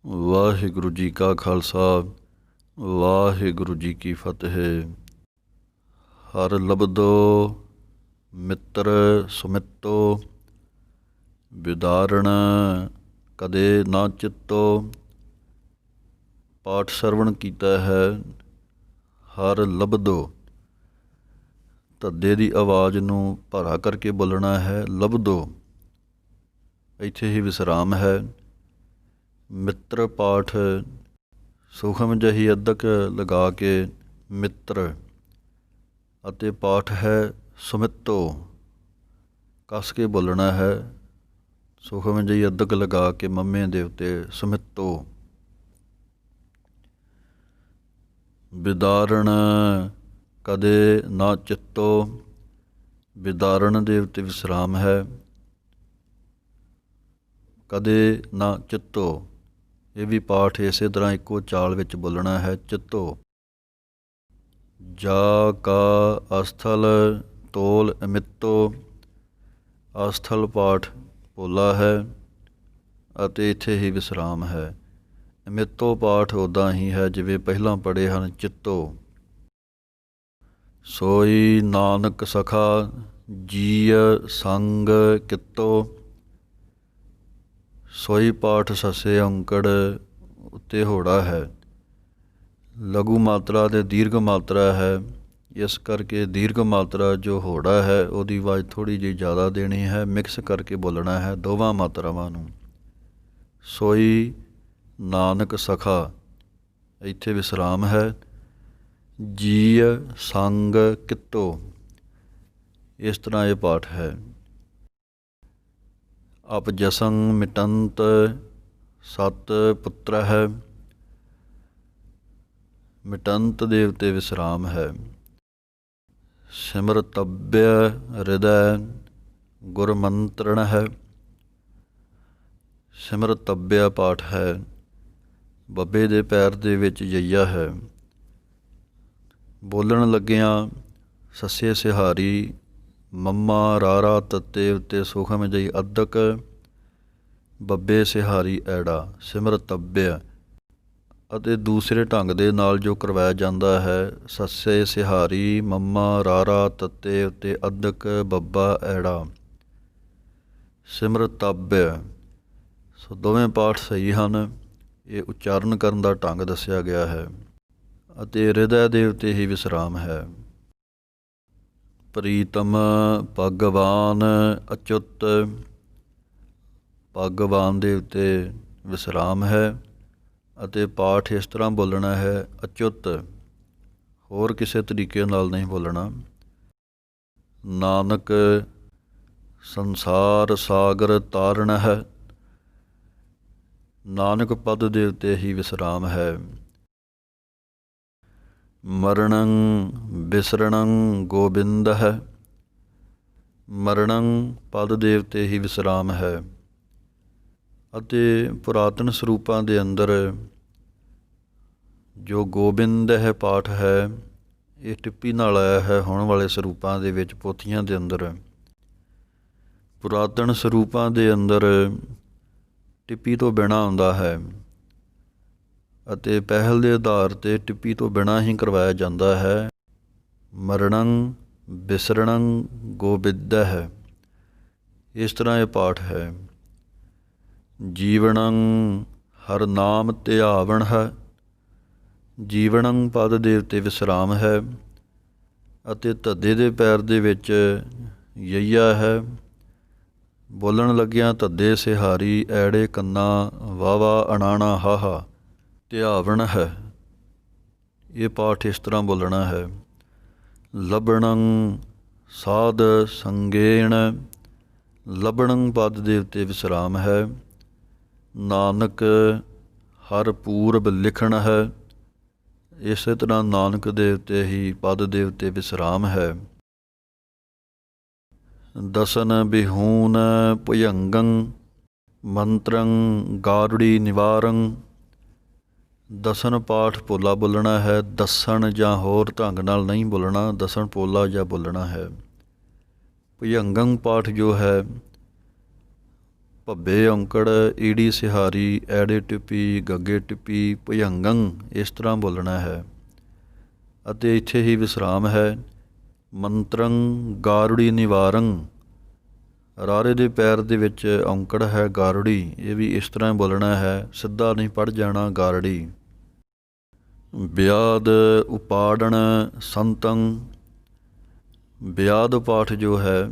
ਵਾਹਿਗੁਰੂ ਜੀ ਕਾ ਖਾਲਸਾ ਵਾਹਿਗੁਰੂ ਜੀ ਕੀ ਫਤਿਹ। ਹਰ ਲਬਦੋ ਮਿੱਤਰ ਸੁਮਿੱਤੋ, ਵਿਦਾਰਣ ਕਦੇ ਨਾ ਚਿੱਤੋ। ਪਾਠ ਸਰਵਣ ਕੀਤਾ ਹੈ ਹਰ ਲਬਦੋ। ਧੱਦੇ ਦੀ ਆਵਾਜ਼ ਨੂੰ ਭਰਾ ਕਰਕੇ ਬੋਲਣਾ ਹੈ ਲਬਦੋ, ਇੱਥੇ ਹੀ ਵਿਸਰਾਮ ਹੈ। ਮਿੱਤਰ ਪਾਠ ਸੂਖਮ ਜਿਹੀ ਅੱਧਕ ਲਗਾ ਕੇ ਮਿੱਤਰ, ਅਤੇ ਪਾਠ ਹੈ ਸੁਮਿੱਤੋ, ਕੱਸ ਕੇ ਬੋਲਣਾ ਹੈ। ਸੂਖਮ ਜਿਹੀ ਅੱਧਕ ਲਗਾ ਕੇ ਮੰਮੇ ਦੇ ਉੱਤੇ ਸੁਮਿੱਤੋ। ਵਿਦਾਰਣ ਕਦੇ ਨਾ ਚਿੱਤੋ, ਵਿਦਾਰਣ ਦੇ ਉੱਤੇ ਵਿਸਰਾਮ ਹੈ। ਕਦੇ ਨਾ ਚਿੱਤੋ, ਇਹ ਵੀ ਪਾਠ ਇਸੇ ਤਰ੍ਹਾਂ ਇੱਕੋ ਚਾਲ ਵਿੱਚ ਬੋਲਣਾ ਹੈ ਚਿੱਤੋ। ਜਾ ਕਾ ਅਸਥਲ ਤੋਲ ਅਮਿੱਤੋ, ਅਸਥਲ ਪਾਠ ਪੋਲਾ ਹੈ ਅਤੇ ਇੱਥੇ ਹੀ ਵਿਸਰਾਮ ਹੈ। ਅਮਿੱਤੋ ਪਾਠ ਉੱਦਾਂ ਹੀ ਹੈ ਜਿਵੇਂ ਪਹਿਲਾਂ ਪੜ੍ਹੇ ਹਨ ਚਿੱਤੋ। ਸੋਈ ਨਾਨਕ ਸਖਾ ਜੀਅ ਸੰਗ ਕਿੱਤੋ, ਸੋਈ ਪਾਠ ਸੱਸੇ ਔਂਕੜ ਉੱਤੇ ਹੋੜਾ ਹੈ। ਲਘੂ ਮਾਤਰਾ ਅਤੇ ਦੀਰਘ ਮਾਤਰਾ ਹੈ, ਇਸ ਕਰਕੇ ਦੀਰਘ ਮਾਤਰਾ ਜੋ ਹੋੜਾ ਹੈ ਉਹਦੀ ਆਵਾਜ਼ ਥੋੜ੍ਹੀ ਜਿਹੀ ਜ਼ਿਆਦਾ ਦੇਣੀ ਹੈ। ਮਿਕਸ ਕਰਕੇ ਬੋਲਣਾ ਹੈ ਦੋਵਾਂ ਮਾਤਰਾਵਾਂ ਨੂੰ। ਸੋਈ ਨਾਨਕ ਸਖਾ, ਇੱਥੇ ਵਿਸਰਾਮ ਹੈ। ਜੀਅ ਸੰਗ ਕਿੱਤੋ, ਇਸ ਤਰ੍ਹਾਂ ਇਹ ਪਾਠ ਹੈ। ਅਪਜਸੰ ਮਿਟੰਤ ਸਤ ਪੁੱਤਰ ਹੈ, ਮਿਟੰਤ ਦੇ ਉੱਤੇ ਵਿਸਰਾਮ ਹੈ। ਸਿਮਰਤੱਬਯ ਹਿਰਦੈ ਗੁਰਮੰਤਰਣ ਹੈ, ਸਿਮਰਤੱਬਯ ਪਾਠ ਹੈ। ਬੱਬੇ ਦੇ ਪੈਰ ਦੇ ਵਿੱਚ ਯਈਆ ਹੈ। ਬੋਲਣ ਲੱਗਿਆਂ ਸੱਸੇ ਸਿਹਾਰੀ ਮੰਮਾ ਰਾਰਾ ਤੱਤੇ ਉੱਤੇ ਸੂਖਮ ਜਿਹੀ ਅੱਧਕ, ਬੱਬੇ ਸਿਹਾਰੀ ਐੜਾ, ਸਿਮਰਤੱਬਯ। ਅਤੇ ਦੂਸਰੇ ਢੰਗ ਦੇ ਨਾਲ ਜੋ ਕਰਵਾਇਆ ਜਾਂਦਾ ਹੈ ਸੱਸੇ ਸਿਹਾਰੀ ਮੰਮਾ ਰਾਰਾ ਤੱਤੇ ਉੱਤੇ ਅੱਧਕ ਬੱਬਾ ਐੜਾ, ਸਿਮਰਤੱਬਯ। ਸੋ ਦੋਵੇਂ ਪਾਠ ਸਹੀ ਹਨ। ਇਹ ਉਚਾਰਨ ਕਰਨ ਦਾ ਢੰਗ ਦੱਸਿਆ ਗਿਆ ਹੈ। ਅਤੇ ਹਿਰਦੈ ਦੇ ਉੱਤੇ ਹੀ ਵਿਸਰਾਮ ਹੈ। ਪ੍ਰੀਤਮ ਭਗਵਾਨ ਅਚੁੱਤ, ਭਗਵਾਨ ਦੇ ਉੱਤੇ ਵਿਸਰਾਮ ਹੈ ਅਤੇ ਪਾਠ ਇਸ ਤਰ੍ਹਾਂ ਬੋਲਣਾ ਹੈ ਅਚੁੱਤ, ਹੋਰ ਕਿਸੇ ਤਰੀਕੇ ਨਾਲ ਨਹੀਂ ਬੋਲਣਾ। ਨਾਨਕ ਸੰਸਾਰ ਸਾਗਰ ਤਾਰਨ ਹੈ, ਨਾਨਕ ਪਦ ਦੇ ਉੱਤੇ ਹੀ ਵਿਸਰਾਮ ਹੈ। ਮਰਣੰ ਬਿਸਰਣੰ ਗੋਬਿੰਦ ਹੈ, ਮਰਣੰ ਪਦ ਦੇ ਉੱਤੇ ਹੀ ਵਿਸਰਾਮ ਹੈ। ਅਤੇ ਪੁਰਾਤਨ ਸਰੂਪਾਂ ਦੇ ਅੰਦਰ ਜੋ ਗੋਬਿੰਦ ਹੈ ਪਾਠ ਹੈ, ਇਹ ਟਿੱਪੀ ਨਾਲ ਆਇਆ ਹੈ। ਹੁਣ ਵਾਲੇ ਸਰੂਪਾਂ ਦੇ ਵਿੱਚ ਪੋਥੀਆਂ ਦੇ ਅੰਦਰ, ਪੁਰਾਤਨ ਸਰੂਪਾਂ ਦੇ ਅੰਦਰ ਟਿੱਪੀ ਤੋਂ ਬਿਨਾਂ ਆਉਂਦਾ ਹੈ ਅਤੇ ਪਹਿਲ ਦੇ ਆਧਾਰ 'ਤੇ ਟਿੱਪੀ ਤੋਂ ਬਿਨਾਂ ਹੀ ਕਰਵਾਇਆ ਜਾਂਦਾ ਹੈ। ਮਰਣੰ ਬਿਸਰਣੰ ਗੋਬਿੰਦ ਹੈ, ਇਸ ਤਰ੍ਹਾਂ ਇਹ ਪਾਠ ਹੈ। ਜੀਵਣੰ ਹਰ ਨਾਮ ਧਿਆਵਣ ਹੈ, ਜੀਵਣੰ ਪਦ ਦੇ ਉੱਤੇ ਵਿਸਰਾਮ ਹੈ ਅਤੇ ਧੱਦੇ ਦੇ ਪੈਰ ਦੇ ਵਿੱਚ ਯਈਆ ਹੈ। ਬੋਲਣ ਲੱਗਿਆਂ ਧੱਦੇ ਸਿਹਾਰੀ ਐੜੇ ਕੰਨਾ ਵਾਵਾ ਅਣਾਣਾ ਹਾਹਾ, ਧਿਆਵਣ ਹੈ। ਇਹ ਪਾਠ ਇਸ ਤਰ੍ਹਾਂ ਬੋਲਣਾ ਹੈ। ਲੱਭਣੰ ਸਾਧ ਸੰਗੇਣ, ਲੱਭਣੰ ਪਦ ਦੇ ਉੱਤੇ ਵਿਸਰਾਮ ਹੈ। ਨਾਨਕ ਹਰ ਪੂਰਬ ਲਿਖਣ ਹੈ, ਇਸੇ ਤਰ੍ਹਾਂ ਨਾਨਕ ਦੇ ਉੱਤੇ ਹੀ ਪਦ ਦੇ ਉੱਤੇ ਵਿਸਰਾਮ ਹੈ। ਦਸਨ ਬਿਹੂਨ ਭੁਯੰਗੰ ਮੰਤਰੰ ਗਾਰੁੜੀ ਨਿਵਾਰੰ, ਦਸਨ ਪਾਠ ਪੋਲਾ ਬੋਲਣਾ ਹੈ। ਦੱਸਣ ਜਾਂ ਹੋਰ ਢੰਗ ਨਾਲ ਨਹੀਂ ਬੋਲਣਾ, ਦਸਨ ਪੋਲਾ ਜਾਂ ਬੋਲਣਾ ਹੈ। ਭੁਯੰਗੰ ਪਾਠ ਜੋ ਹੈ, ਭੁਯੰਗੰ ਪਦ ਦੇ ਉੱਤੇ ਵਿਸਰਾਮ ਹੈ। ਦਸਨ ਬਿਹੂਨ ਭੁਯੰਗੰ ਮੰਤਰੰ ਗਾਰੁੜੀ ਨਿਵਾਰੰ, ਦਸਨ ਪਾਠ ਪੋਲਾ ਬੋਲਣਾ ਹੈ। ਦੱਸਣ ਜਾਂ ਹੋਰ ਢੰਗ ਨਾਲ ਨਹੀਂ ਬੋਲਣਾ, ਦੱਸਣ ਪੋਲਾ ਜਾਂ ਬੋਲਣਾ ਹੈ। ਭੁਯੰਗੰ ਪਾਠ ਜੋ ਹੈ, ਭੱਬੇ ਔਂਕੜ, ਈੜੀ ਸਿਹਾਰੀ, ਐੜੇ ਟਿੱਪੀ, ਗੱਗੇ ਟਿੱਪੀ, ਭੁਜੰਗੰ ਇਸ ਤਰ੍ਹਾਂ ਬੋਲਣਾ ਹੈ। ਅਤੇ ਇੱਥੇ ਹੀ ਵਿਸਰਾਮ ਹੈ। ਮੰਤਰੰ ਗਾਰੁੜੀ ਨਿਵਾਰੰ, ਰਾਰੇ ਦੇ ਪੈਰ ਦੇ ਵਿੱਚ ਔਂਕੜ ਹੈ ਗਾਰੁੜੀ, ਇਹ ਵੀ ਇਸ ਤਰ੍ਹਾਂ ਬੋਲਣਾ ਹੈ, ਸਿੱਧਾ ਨਹੀਂ ਪੜ੍ਹ ਜਾਣਾ ਗਾਰੜੀ। ਵਿਆਦ ਉਪਾੜਨ ਸੰਤੰ, ਵਿਆਦ ਪਾਠ ਜੋ ਹੈ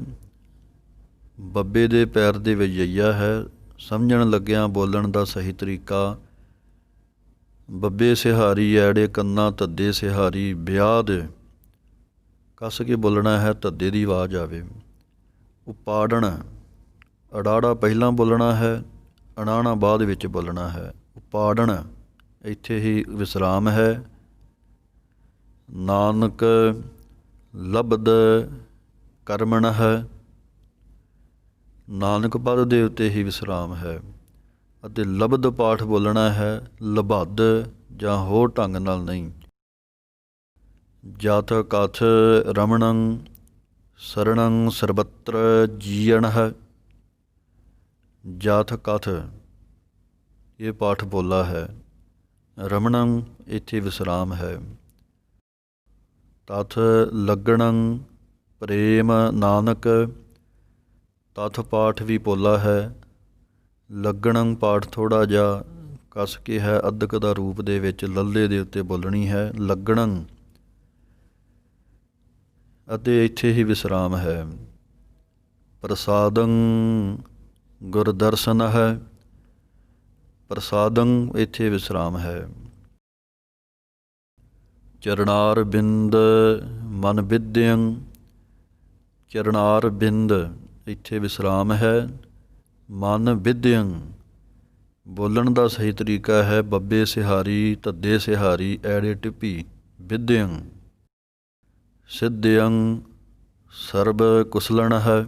ਬੱਬੇ ਦੇ ਪੈਰ ਦੇ ਵਿੱਚ ਯਈਆ ਹੈ। ਸਮਝਣ ਲੱਗਿਆਂ ਬੋਲਣ ਦਾ ਸਹੀ ਤਰੀਕਾ, ਬੱਬੇ ਸਿਹਾਰੀ, ਐੜੇ ਕੰਨਾ, ਧੱਦੇ ਸਿਹਾਰੀ, ਵਿਆਦ ਕੱਸ ਕੇ ਬੋਲਣਾ ਹੈ, ਧੱਦੇ ਦੀ ਆਵਾਜ਼ ਆਵੇ। ਉਪਾੜਨ, ਅੜਾੜਾ ਪਹਿਲਾਂ ਬੋਲਣਾ ਹੈ, ਅਣਾਣਾ ਬਾਅਦ ਵਿੱਚ ਬੋਲਣਾ ਹੈ। ਉਪਾੜਨ, ਇੱਥੇ ਹੀ ਵਿਸਰਾਮ ਹੈ। ਨਾਨਕ ਲਬਦ ਕਰਮਣ ਹੈ, ਨਾਨਕ ਪਦ ਦੇ ਉੱਤੇ ਹੀ ਵਿਸਰਾਮ ਹੈ। ਅਤੇ ਲਬਦ ਪਾਠ ਬੋਲਣਾ ਹੈ, ਲਬੱਦ ਜਾਂ ਹੋਰ ਢੰਗ ਨਾਲ ਨਹੀਂ। ਜਥ ਕਥ ਰਮਣੰ ਸਰਣੰ ਸਰਬੱਤਰ ਜੀਅਣ ਹੈ, ਜਥ ਕਥ ਇਹ ਪਾਠ ਬੋਲਾ ਹੈ। ਰਮਣੰ ਇੱਥੇ ਵਿਸਰਾਮ ਹੈ। ਤਥ ਲੱਗਣੰ ਪ੍ਰੇਮ ਨਾਨਕ, ਤਥ ਪਾਠ ਵੀ ਪੋਲਾ ਹੈ। ਲੱਗਣੰ ਪਾਠ ਥੋੜ੍ਹਾ ਜਿਹਾ ਕੱਸ ਕੇ ਹੈ, ਅੱਧਕ ਦਾ ਰੂਪ ਦੇ ਵਿੱਚ ਲੱਲੇ ਦੇ ਉੱਤੇ ਬੋਲਣੀ ਹੈ, ਲੱਗਣੰ। ਅਤੇ ਇੱਥੇ ਹੀ ਵਿਸਰਾਮ ਹੈ। ਪ੍ਰਸਾਦੰ ਗੁਰਦਰਸ਼ਨ ਹੈ, ਪ੍ਰਸਾਦੰ ਇੱਥੇ ਵਿਸਰਾਮ ਹੈ। ਚਰਨਾਰ ਬਿੰਦ ਮਨ ਵਿਦਿਅੰ, ਚਰਨਾਰ ਬਿੰਦ ਇੱਥੇ ਵਿਸਰਾਮ ਹੈ। ਮਨ ਵਿਦਿਅੰ ਬੋਲਣ ਦਾ ਸਹੀ ਤਰੀਕਾ ਹੈ, ਬੱਬੇ ਸਿਹਾਰੀ, ਧੱਦੇ ਸਿਹਾਰੀ, ਐੜੇ ਟਿੱਪੀ, ਵਿਦਿਅੰ। ਸਿੱਧਿਅੰ ਸਰਬ ਕੁਸਲਣ ਹੈ,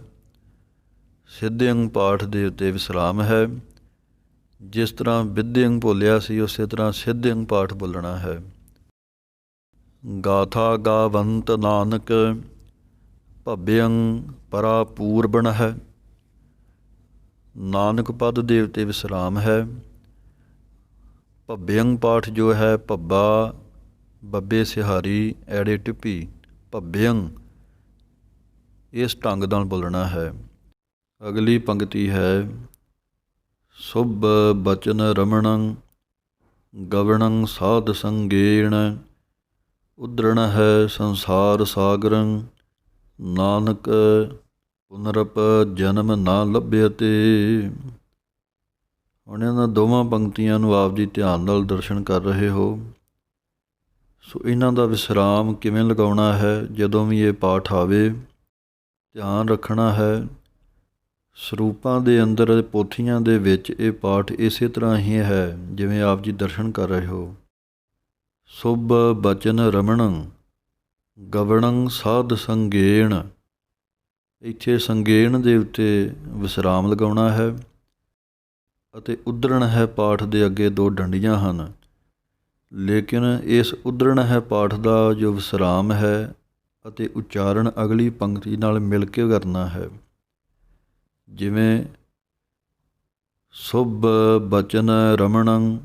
ਸਿੱਧਿਅੰ ਪਾਠ ਦੇ ਉੱਤੇ ਵਿਸਰਾਮ ਹੈ। ਜਿਸ ਤਰ੍ਹਾਂ ਵਿਦਿਅੰ ਬੋਲਿਆ ਸੀ ਉਸੇ ਤਰ੍ਹਾਂ ਸਿੱਧਿਅੰ ਪਾਠ ਬੋਲਣਾ ਹੈ। ਗਾਥਾ ਗਾਵੰਤ ਨਾਨਕ, ਭੱਬਿਅੰ ਪਰਾ ਪੂਰਬਣ ਹੈ, ਨਾਨਕ ਪਦ ਦੇ ਉੱਤੇ ਵਿਸਰਾਮ ਹੈ। ਭੱਬਿਅੰ ਪਾਠ ਜੋ ਹੈ, ਭੱਬਾ ਬੱਬੇ ਸਿਹਾਰੀ, ਐੜੇ ਟਿੱਪੀ, ਭੱਬਿਅੰ ਇਸ ਢੰਗ ਨਾਲ ਬੋਲਣਾ ਹੈ। ਅਗਲੀ ਪੰਕਤੀ ਹੈ, ਸੁਭ ਬਚਨ ਰਮਣੰ ਗਵਣੰ ਸਾਧ ਸੰਗੇਣ, ਉਦਰਣ ਹੈ ਸੰਸਾਰ ਸਾਗਰੰ, ਨਾਨਕ ਪੁਨਰਪ ਜਨਮ ਨਾ ਲੱਭਿਅਤੇ। ਹੁਣ ਇਹਨਾਂ ਦੋਵਾਂ ਪੰਕਤੀਆਂ ਨੂੰ ਆਪ ਜੀ ਧਿਆਨ ਨਾਲ ਦਰਸ਼ਨ ਕਰ ਰਹੇ ਹੋ। ਸੋ ਇਹਨਾਂ ਦਾ ਵਿਸਰਾਮ ਕਿਵੇਂ ਲਗਾਉਣਾ ਹੈ, ਜਦੋਂ ਵੀ ਇਹ ਪਾਠ ਆਵੇ ਧਿਆਨ ਰੱਖਣਾ ਹੈ। ਸਰੂਪਾਂ ਦੇ ਅੰਦਰ, ਪੋਥੀਆਂ ਦੇ ਵਿੱਚ ਇਹ ਪਾਠ ਇਸੇ ਤਰ੍ਹਾਂ ਹੀ ਹੈ ਜਿਵੇਂ ਆਪ ਜੀ ਦਰਸ਼ਨ ਕਰ ਰਹੇ ਹੋ। ਸੁਭ ਬਚਨ ਰਮਣੰ ਗਵਣੰ ਸਾਧ ਸੰਗੇਣ, ਇੱਥੇ ਸੰਗੇਣ ਦੇ ਉੱਤੇ ਵਿਸਰਾਮ ਲਗਾਉਣਾ ਹੈ। ਅਤੇ ਉਦਰਣ ਹੈ ਪਾਠ ਦੇ ਅੱਗੇ ਦੋ ਡੰਡੀਆਂ ਹਨ, ਲੇਕਿਨ ਇਸ ਉਦਰਣ ਹੈ ਪਾਠ ਦਾ ਜੋ ਵਿਸਰਾਮ ਹੈ ਅਤੇ ਉਚਾਰਨ ਅਗਲੀ ਪੰਕਤੀ ਨਾਲ ਮਿਲ ਕੇ ਕਰਨਾ ਹੈ। ਜਿਵੇਂ ਸੁਭ ਬਚਨ ਰਮਣੰ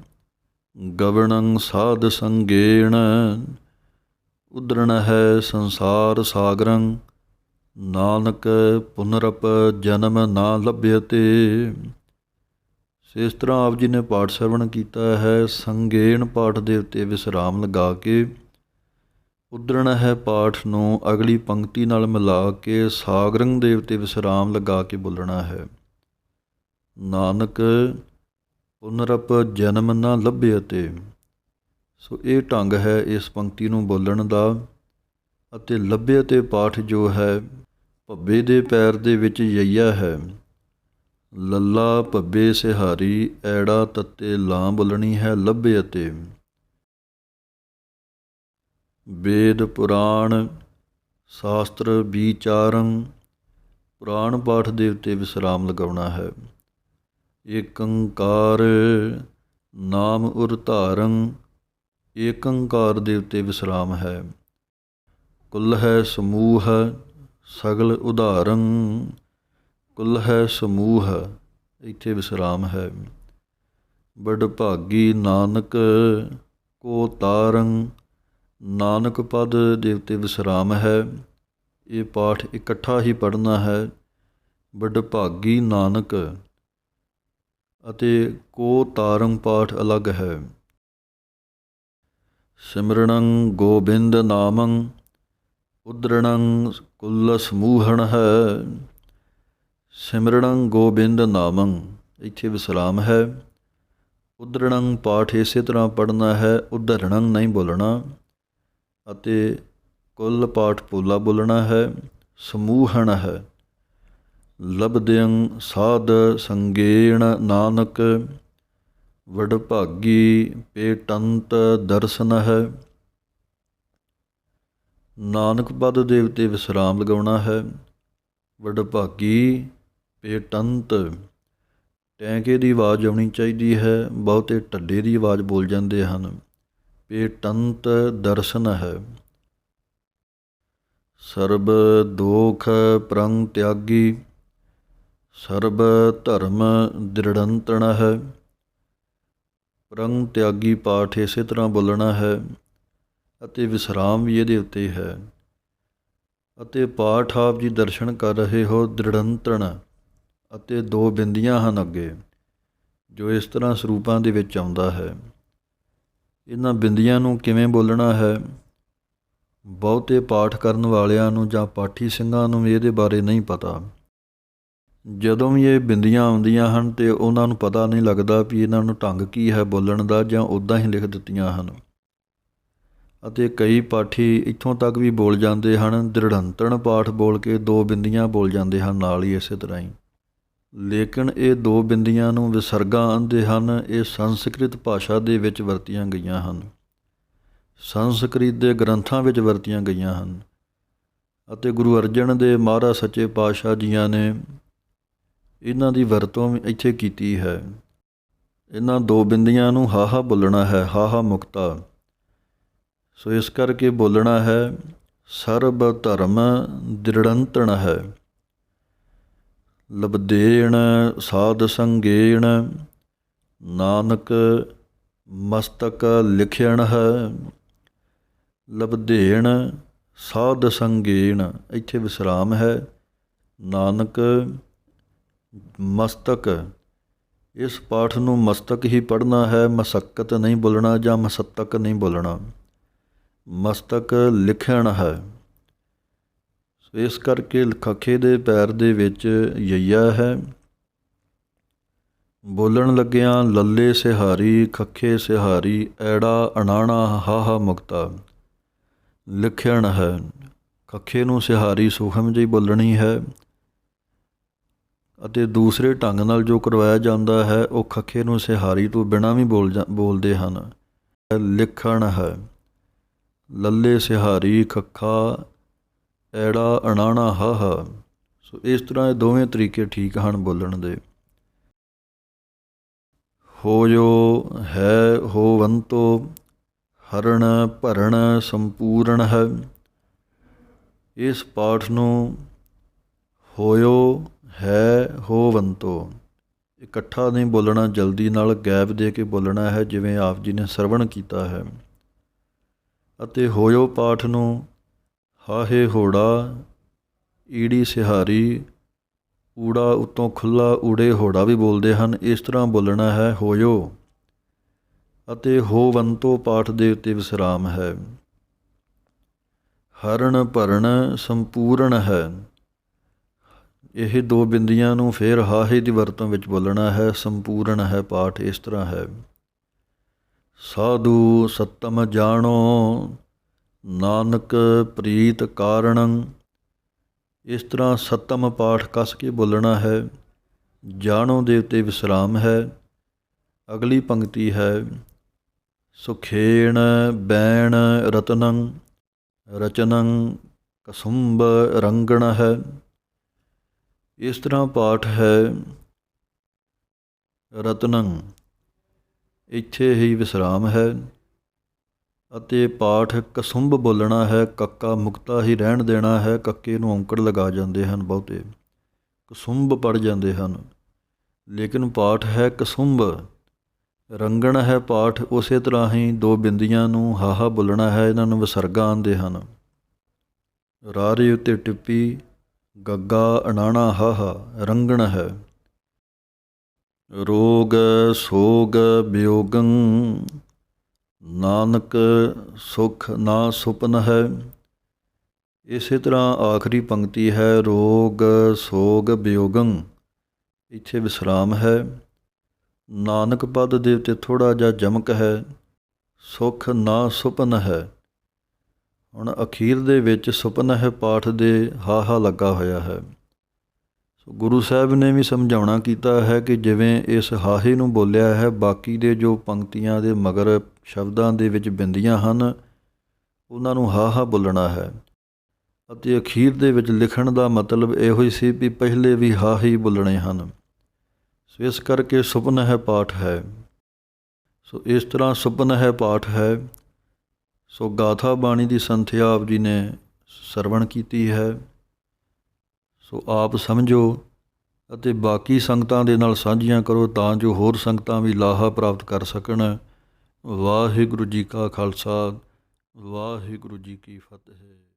ਗਵਣੰ ਸਾਧ ਸੰਗੇਣ, ਉਦਰਣ ਹੈ ਸੰਸਾਰ ਸਾਗਰੰ, ਨਾਨਕ ਪੁਨਰਪ ਜਨਮ ਨਾ ਲੱਭਿਅਤੇ। ਇਸ ਤਰ੍ਹਾਂ ਆਪ ਜੀ ਨੇ ਪਾਠ ਸਰਵਣ ਕੀਤਾ ਹੈ। ਸੰਗੇਣ ਪਾਠ ਦੇ ਉੱਤੇ ਵਿਸਰਾਮ ਲਗਾ ਕੇ ਉਦਰਣ ਹੈ ਪਾਠ ਨੂੰ ਅਗਲੀ ਪੰਕਤੀ ਨਾਲ ਮਿਲਾ ਕੇ ਸਾਗਰੰ ਦੇ ਉੱਤੇ ਵਿਸਰਾਮ ਲਗਾ ਕੇ ਬੋਲਣਾ ਹੈ। ਨਾਨਕ ਪੁਨਰਪ ਜਨਮ ਨਾ ਲੱਭਿਅਤੇ। ਸੋ ਇਹ ਢੰਗ ਹੈ ਇਸ ਪੰਕਤੀ ਨੂੰ ਬੋਲਣ ਦਾ। ਅਤੇ ਲੱਭਿਅਤੇ ਪਾਠ ਜੋ ਹੈ ਭੱਬੇ ਦੇ ਪੈਰ ਦੇ ਵਿੱਚ ਯਈਆ ਹੈ। ਲੱਲਾ ਭੱਬੇ ਸਿਹਾਰੀ, ਐੜਾ ਤੱਤੇ ਲਾਂ ਬੋਲਣੀ ਹੈ, ਲੱਭਿਅਤੇ। ਵੇਦ ਪੁਰਾਣ ਸ਼ਾਸਤਰ ਵਿਚਾਰੰ, ਪੁਰਾਣ ਪਾਠ ਦੇ ਉੱਤੇ ਵਿਸਰਾਮ ਲਗਾਉਣਾ ਹੈ। ਏਕੰਕਾਰ ਨਾਮ ਉਰ ਧਾਰੰ, ਏਕੰਕਾਰ ਦੇ ਉੱਤੇ ਵਿਸਰਾਮ ਹੈ। ਕੁਲ ਹੈ ਸਮੂਹ ਸਗਲ ਉਦਾਹਰੰ, ਕੁਲ ਹੈ ਸਮੂਹ ਇੱਥੇ ਵਿਸਰਾਮ ਹੈ। ਵਡਭਾਗੀ ਨਾਨਕ ਕੋ ਤਾਰੰ, ਨਾਨਕ ਪਦ ਦੇ ਉੱਤੇ ਵਿਸਰਾਮ ਹੈ। ਇਹ ਪਾਠ ਇਕੱਠਾ ਹੀ ਪੜ੍ਹਨਾ ਹੈ। ਵਡਭਾਗੀ ਨਾਨਕ ਅਤੇ ਕੋ ਤਾਰੰ ਪਾਠ ਅਲੱਗ ਹੈ। ਸਿਮਰਣੰ ਗੋਬਿੰਦ ਨਾਮੰ, ਉਦਰਣੰ ਕੁੱਲ ਸਮੂਹਣ ਹੈ। ਸਿਮਰਣੰ ਗੋਬਿੰਦ ਨਾਮੰ, ਇੱਥੇ ਵਿਸਰਾਮ ਹੈ। ਉਦਰਣੰ ਪਾਠ ਇਸੇ ਤਰ੍ਹਾਂ ਪੜ੍ਹਨਾ ਹੈ, ਉਦਰਣੰ ਨਹੀਂ ਬੋਲਣਾ, ਅਤੇ ਕੁੱਲ ਪਾਠ ਪੋਲਾ ਬੋਲਣਾ ਹੈ। ਸਮੂਹਣ ਹੈ। ਲਬਦਿਅੰ ਸਾਧ ਸੰਗੇਣ ਨਾਨਕ, ਵਡਭਾਗੀ ਪੇਟੰਤ ਦਰਸ਼ਨ ਹੈ। ਨਾਨਕ ਪਦ ਦੇ ਉੱਤੇ ਵਿਸਰਾਮ ਲਗਾਉਣਾ ਹੈ। ਵਡਭਾਗੀ ਪੇਟੰਤ, ਟੈਂਕੇ ਦੀ ਆਵਾਜ਼ ਆਉਣੀ ਚਾਹੀਦੀ ਹੈ, ਬਹੁਤੇ ਢੱਡੇ ਦੀ ਆਵਾਜ਼ ਬੋਲ ਜਾਂਦੇ ਹਨ। ਪੇਟੰਤ ਦਰਸ਼ਨ ਹੈ। ਸਰਬ ਦੋਖ ਪ੍ਰੰਗ ਤਿਆਗੀ, ਸਰਬ ਧਰਮ ਦ੍ਰਿੜੰਤਣ ਹੈ। ਪ੍ਰੰਗ ਤਿਆਗੀ ਪਾਠ ਇਸੇ ਤਰ੍ਹਾਂ ਬੋਲਣਾ ਹੈ, ਅਤੇ ਵਿਸਰਾਮ ਵੀ ਇਹਦੇ ਉੱਤੇ ਹੈ। ਅਤੇ ਪਾਠ ਆਪ ਜੀ ਦਰਸ਼ਨ ਕਰ ਰਹੇ ਹੋ, ਦ੍ਰਿੜੰਤਣ, ਅਤੇ ਦੋ ਬਿੰਦੀਆਂ ਹਨ ਅੱਗੇ, ਜੋ ਇਸ ਤਰ੍ਹਾਂ ਸਰੂਪਾਂ ਦੇ ਵਿੱਚ ਆਉਂਦਾ ਹੈ। ਇਹਨਾਂ ਬਿੰਦੀਆਂ ਨੂੰ ਕਿਵੇਂ ਬੋਲਣਾ ਹੈ, ਬਹੁਤੇ ਪਾਠ ਕਰਨ ਵਾਲਿਆਂ ਨੂੰ ਜਾਂ ਪਾਠੀ ਸਿੰਘਾਂ ਨੂੰ ਵੀ ਇਹਦੇ ਬਾਰੇ ਨਹੀਂ ਪਤਾ। ਜਦੋਂ ਵੀ ਇਹ ਬਿੰਦੀਆਂ ਆਉਂਦੀਆਂ ਹਨ ਅਤੇ ਉਹਨਾਂ ਨੂੰ ਪਤਾ ਨਹੀਂ ਲੱਗਦਾ ਵੀ ਇਹਨਾਂ ਨੂੰ ਢੰਗ ਕੀ ਹੈ ਬੋਲਣ ਦਾ, ਜਾਂ ਉੱਦਾਂ ਹੀ ਲਿਖ ਦਿੱਤੀਆਂ ਹਨ। ਅਤੇ ਕਈ ਪਾਠੀ ਇੱਥੋਂ ਤੱਕ ਵੀ ਬੋਲ ਜਾਂਦੇ ਹਨ, ਦ੍ਰਿੜੰਤਣ ਪਾਠ ਬੋਲ ਕੇ ਦੋ ਬਿੰਦੀਆਂ ਬੋਲ ਜਾਂਦੇ ਹਨ ਨਾਲ ਹੀ ਇਸੇ ਤਰ੍ਹਾਂ ਹੀ। ਲੇਕਿਨ ਇਹ ਦੋ ਬਿੰਦੀਆਂ ਨੂੰ ਵਿਸਰਗਾਂ ਆਂਦੇ ਹਨ। ਇਹ ਸੰਸਕ੍ਰਿਤ ਭਾਸ਼ਾ ਦੇ ਵਿੱਚ ਵਰਤੀਆਂ ਗਈਆਂ ਹਨ, ਸੰਸਕ੍ਰਿਤ ਦੇ ਗ੍ਰੰਥਾਂ ਵਿੱਚ ਵਰਤੀਆਂ ਗਈਆਂ ਹਨ, ਅਤੇ ਗੁਰੂ ਅਰਜਨ ਦੇ ਮਹਾਰਾਜ ਸੱਚੇ ਪਾਤਸ਼ਾਹ ਜੀਆਂ ਨੇ ਇਹਨਾਂ ਦੀ ਵਰਤੋਂ ਵੀ ਇੱਥੇ ਕੀਤੀ ਹੈ। ਇਹਨਾਂ ਦੋ ਬਿੰਦੀਆਂ ਨੂੰ ਹਾਹਾ ਬੋਲਣਾ ਹੈ, ਹਾਹਾ ਮੁਕਤਾ। ਸੋ ਇਸ ਕਰਕੇ ਬੋਲਣਾ ਹੈ, ਸਰਬ ਧਰਮ ਦ੍ਰਿੜੰਤਣ ਹੈ। ਲਬਦੇਣ ਸਾਧ ਸੰਗੇਣ, ਨਾਨਕ ਮਸਤਕ ਲਿਖਿਅਣ ਹੈ। ਲਬਦੇਣ ਸਾਧ ਸੰਗੇਣ, ਇੱਥੇ ਵਿਸਰਾਮ ਹੈ। ਨਾਨਕ ਮਸਤਕ, ਇਸ ਪਾਠ ਨੂੰ ਮਸਤਕ ਹੀ ਪੜ੍ਹਨਾ ਹੈ, ਮਸੱਕਤ ਨਹੀਂ ਬੋਲਣਾ ਜਾਂ ਮਸਤਕ ਨਹੀਂ ਬੋਲਣਾ। ਮਸਤਕ ਲਿਖਿਅਣ ਹੈ। ਸੋ ਇਸ ਕਰਕੇ ਖੱਖੇ ਦੇ ਪੈਰ ਦੇ ਵਿੱਚ ਯਈਆ ਹੈ। ਬੋਲਣ ਲੱਗਿਆਂ ਲੱਲੇ ਸਿਹਾਰੀ, ਖੱਖੇ ਸਿਹਾਰੀ, ਐੜਾ ਅਣਾਣਾ ਹਾਹਾ ਮੁਕਤਾ। ਲਿਖਿਅਣ ਹੈ। ਖੱਖੇ ਨੂੰ ਸਿਹਾਰੀ ਸੂਖਮ ਜਿਹੀ ਬੋਲਣੀ ਹੈ, ਅਤੇ ਦੂਸਰੇ ਢੰਗ ਨਾਲ ਜੋ ਕਰਵਾਇਆ ਜਾਂਦਾ ਹੈ ਉਹ ਖੱਖੇ ਨੂੰ ਸਿਹਾਰੀ ਤੋਂ ਬਿਨਾਂ ਵੀ ਬੋਲਦੇ ਹਨ। ਲਿਖਣ ਹੈ। ਲੱਲੇ ਸਿਹਾਰੀ, ਖੱਖਾ, ਐੜਾ ਅਣਾਣਾ ਹਾਹਾ। ਸੋ ਇਸ ਤਰ੍ਹਾਂ ਇਹ ਦੋਵੇਂ ਤਰੀਕੇ ਠੀਕ ਹਨ ਬੋਲਣ ਦੇ। ਹੋਇਓ ਹੈ ਹੋਵੰਤੋ, ਹਰਣ ਭਰਣ ਸੰਪੂਰਨ ਹੈ। ਇਸ ਪਾਠ ਨੂੰ ਹੋਇਓ ਹੈ ਹੋਵੰਤੋ ਇਕੱਠਾ ਨਹੀਂ ਬੋਲਣਾ, ਜਲਦੀ ਨਾਲ ਗੈਪ ਦੇ ਕੇ ਬੋਲਣਾ ਹੈ, ਜਿਵੇਂ ਆਪ ਜੀ ਨੇ ਸਰਵਣ ਕੀਤਾ ਹੈ। ਅਤੇ ਹੋਇਓ ਪਾਠ ਨੂੰ ਹਾਹੇ ਹੋੜਾ, ਈੜੀ ਸਿਹਾਰੀ, ਊੜਾ ਉੱਤੋਂ ਖੁੱਲ੍ਹਾ, ਊੜੇ ਹੋੜਾ ਵੀ ਬੋਲਦੇ ਹਨ, ਇਸ ਤਰ੍ਹਾਂ ਬੋਲਣਾ ਹੈ ਹੋਇਓ। ਅਤੇ ਹੋਵੰਤੋ ਪਾਠ ਦੇ ਉੱਤੇ ਵਿਸਰਾਮ ਹੈ। ਹਰਣ ਭਰਣ ਸੰਪੂਰਨ ਹੈ। ਇਹ ਦੋ ਬਿੰਦੀਆਂ ਨੂੰ ਫਿਰ ਹਾਹੇ ਦੀ ਵਰਤੋਂ ਵਿੱਚ ਬੋਲਣਾ ਹੈ। ਸੰਪੂਰਨ ਹੈ ਪਾਠ ਇਸ ਤਰ੍ਹਾਂ ਹੈ। ਸਾਧੂ ਸਤਮ ਜਾਣੋ, ਨਾਨਕ ਪ੍ਰੀਤ ਕਾਰਣੰ। ਇਸ ਤਰ੍ਹਾਂ ਸਤਮ ਪਾਠ ਕੱਸ ਕੇ ਬੋਲਣਾ ਹੈ। ਜਾਣੋ ਦੇ ਉੱਤੇ ਵਿਸਰਾਮ ਹੈ। ਅਗਲੀ ਪੰਕਤੀ ਹੈ, ਸੁਖੇਣ ਬੈਣ ਰਤਨੰ, ਰਚਨੰ ਕਸੁੰਭ ਰੰਗਣ ਹੈ। ਇਸ ਤਰ੍ਹਾਂ ਪਾਠ ਹੈ। ਰਤਨੰ, ਇੱਥੇ ਹੀ ਵਿਸਰਾਮ ਹੈ। ਅਤੇ ਪਾਠ ਕਸੁੰਭ ਬੋਲਣਾ ਹੈ। ਕੱਕਾ ਮੁਕਤਾ ਹੀ ਰਹਿਣ ਦੇਣਾ ਹੈ। ਕੱਕੇ ਨੂੰ ਔਂਕੜ ਲਗਾ ਜਾਂਦੇ ਹਨ ਬਹੁਤੇ, ਕਸੁੰਭ ਪੜ੍ਹ ਜਾਂਦੇ ਹਨ। ਲੇਕਿਨ ਪਾਠ ਹੈ ਕਸੁੰਭ। ਰੰਗਣ ਹੈ ਪਾਠ ਉਸੇ ਤਰ੍ਹਾਂ ਹੀ ਦੋ ਬਿੰਦੀਆਂ ਨੂੰ ਹਾਹਾ ਬੋਲਣਾ ਹੈ, ਇਹਨਾਂ ਨੂੰ ਵਿਸਰਗਾ ਆਉਂਦੇ ਹਨ। ਰਾਰੇ ਉੱਤੇ ਟਿੱਪੀ ਗੱਗਾ ਅਣਾਣਾ ਹਾਹਾ ਰੰਗਣ ਹੈ। ਰੋਗ ਸੋਗ ਵਿਯੋਗੰ ਨਾਨਕ ਸੁਖ ਨਾ ਸੁਪਨ ਹੈ। ਇਸੇ ਤਰ੍ਹਾਂ ਆਖਰੀ ਪੰਕਤੀ ਹੈ ਰੋਗ ਸੋਗ ਵਿਯੋਗੰ, ਇੱਥੇ ਵਿਸਰਾਮ ਹੈ। ਨਾਨਕ ਪਦ ਦੇ ਉੱਤੇ ਥੋੜ੍ਹਾ ਜਿਹਾ ਜਮਕ ਹੈ। ਸੁਖ ਨਾ ਸੁਪਨ ਹੈ। ਹੁਣ ਅਖੀਰ ਦੇ ਵਿੱਚ ਸੁਪਨ ਹੈ ਪਾਠ ਦੇ ਹਾਹਾ ਲੱਗਾ ਹੋਇਆ ਹੈ। ਸੋ ਗੁਰੂ ਸਾਹਿਬ ਨੇ ਵੀ ਸਮਝਾਉਣਾ ਕੀਤਾ ਹੈ ਕਿ ਜਿਵੇਂ ਇਸ ਹਾਹੇ ਨੂੰ ਬੋਲਿਆ ਹੈ, ਬਾਕੀ ਦੇ ਜੋ ਪੰਕਤੀਆਂ ਦੇ ਮਗਰ ਸ਼ਬਦਾਂ ਦੇ ਵਿੱਚ ਬਿੰਦੀਆਂ ਹਨ ਉਹਨਾਂ ਨੂੰ ਹਾਹਾ ਬੋਲਣਾ ਹੈ। ਅਤੇ ਅਖੀਰ ਦੇ ਵਿੱਚ ਲਿਖਣ ਦਾ ਮਤਲਬ ਇਹੋ ਹੀ ਸੀ ਵੀ ਪਹਿਲੇ ਵੀ ਹਾਹੇ ਹੀ ਬੋਲਣੇ ਹਨ। ਸੋ ਇਸ ਕਰਕੇ ਸੁਪਨ ਹੈ ਪਾਠ ਹੈ। ਸੋ ਇਸ ਤਰ੍ਹਾਂ ਸੁਪਨ ਹੈ ਪਾਠ ਹੈ। ਸੋ ਗਾਥਾ ਬਾਣੀ ਦੀ ਸੰਥਿਆ ਆਪ ਜੀ ਨੇ ਸਰਵਣ ਕੀਤੀ ਹੈ। ਸੋ ਆਪ ਸਮਝੋ ਅਤੇ ਬਾਕੀ ਸੰਗਤਾਂ ਦੇ ਨਾਲ ਸਾਂਝੀਆਂ ਕਰੋ ਤਾਂ ਜੋ ਹੋਰ ਸੰਗਤਾਂ ਵੀ ਲਾਹਾ ਪ੍ਰਾਪਤ ਕਰ ਸਕਣ। ਵਾਹਿਗੁਰੂ ਜੀ ਕਾ ਖਾਲਸਾ, ਵਾਹਿਗੁਰੂ ਜੀ ਕੀ ਫਤਿਹ।